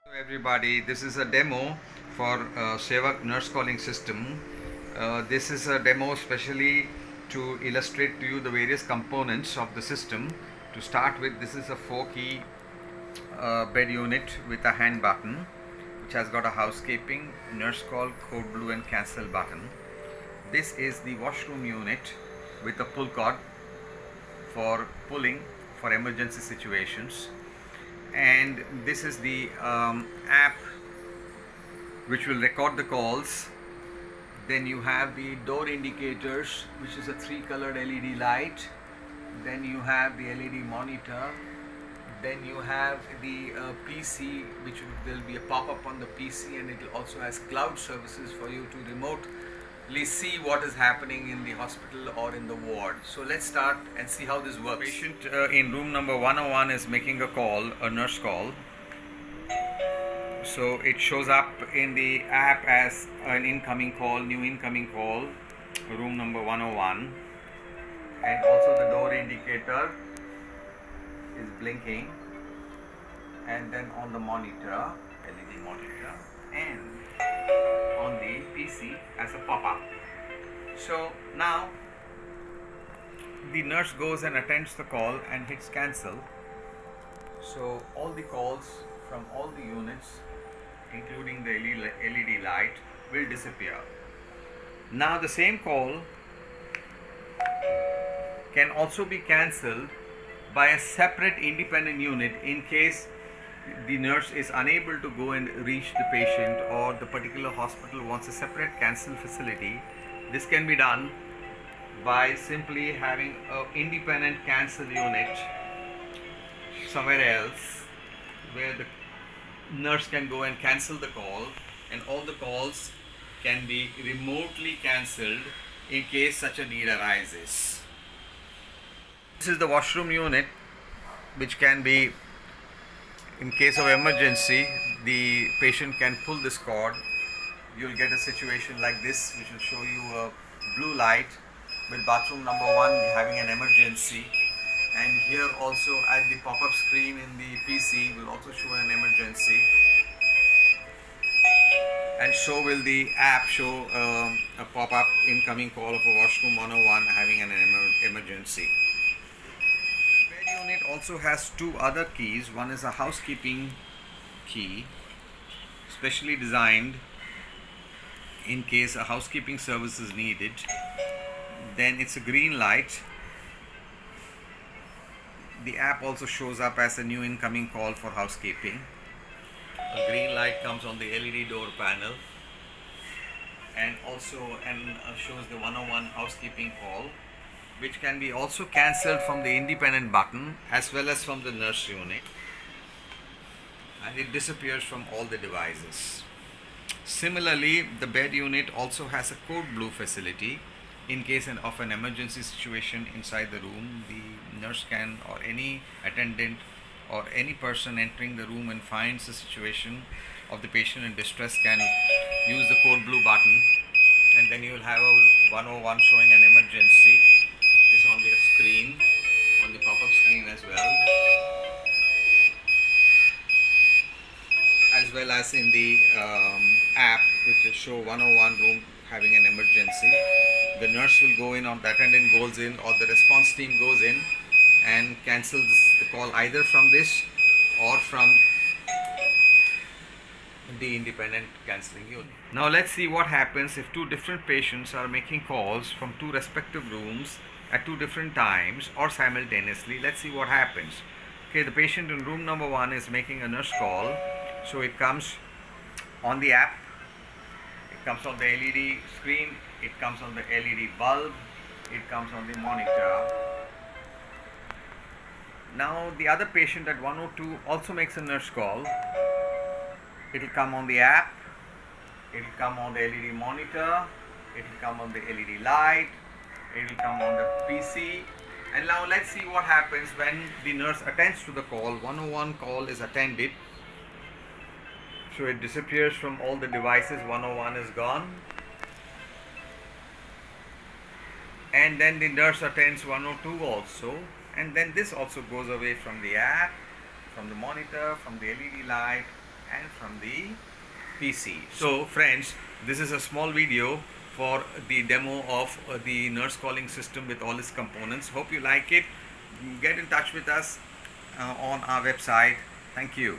Hello everybody, this is a demo for Sewak Nurse Calling System. This is a demo specially to illustrate to you the various components of the system. To start with, this is a 4-key bed unit with a hand button which has got a housekeeping, nurse call, code blue and cancel button. This is the washroom unit with a pull cord for pulling for emergency situations, and this is the app which will record the calls. Then you have the door indicators, which is a 3-colored LED light. Then you have the LED monitor. Then you have the PC, which there will be a pop-up on the PC, and it also has cloud services for you to remotely see what is happening in the hospital or in the ward. So let's start and see how this works. Patient in room number 101 is making a call, a nurse call. So it shows up in the app as an incoming call, new incoming call, room number 101, and also the door indicator is blinking, and then on the monitor, LED monitor, and on the PC as a pop-up. So now the nurse goes and attends the call and hits cancel. So all the calls from all the units, including the LED light, will disappear. Now the same call can also be cancelled by a separate independent unit in case the nurse is unable to go and reach the patient, or the particular hospital wants a separate cancel facility. This can be done by simply having an independent cancel unit somewhere else where the nurse can go and cancel the call, and all the calls can be remotely cancelled in case such a need arises. This is the washroom unit, which can be, in case of emergency, the patient can pull this cord. You'll get a situation like this, which will show you a blue light with bathroom number 1 having an emergency, and here also at the pop-up screen in the PC will also show an emergency, and so will the app show a pop-up incoming call of a washroom 101 having an emergency. Bed unit also has 2 other keys. One is a housekeeping key, specially designed in case a housekeeping service is needed. Then it's a green light. The app also shows up as a new incoming call for housekeeping. A green light comes on the LED door panel, and also shows the 101 housekeeping call, which can be also cancelled from the independent button as well as from the nurse unit, and it disappears from all the devices. Similarly, the bed unit also has a code blue facility. In case of an emergency situation inside the room, the nurse can, or any attendant or any person entering the room and finds the situation of the patient in distress, can use the code blue button, and then you will have a 101 showing an emergency is on the screen, on the pop-up screen as well as in the app, which will show 101 room having an emergency. The nurse will go in, or the attendant goes in, or the response team goes in and cancels the call either from this or from the independent cancelling unit. Now let's see what happens if 2 different patients are making calls from 2 respective rooms at 2 different times or simultaneously. Let's see what happens. Okay, the patient in room number 1 is making a nurse call. So it comes on the app, it comes on the LED screen, it comes on the LED bulb, it comes on the monitor. Now the other patient at 102 also makes a nurse call. It will come on the app, it will come on the LED monitor, it will come on the LED light, it will come on the PC. And now let's see what happens when the nurse attends to the call. 101 call is attended. So it disappears from all the devices, 101 is gone. And then the nurse attends 102 also, and then this also goes away from the app, from the monitor, from the LED light, and from the PC. So friends, this is a small video for the demo of the nurse calling system with all its components. Hope you like it. Get in touch with us on our website. Thank you.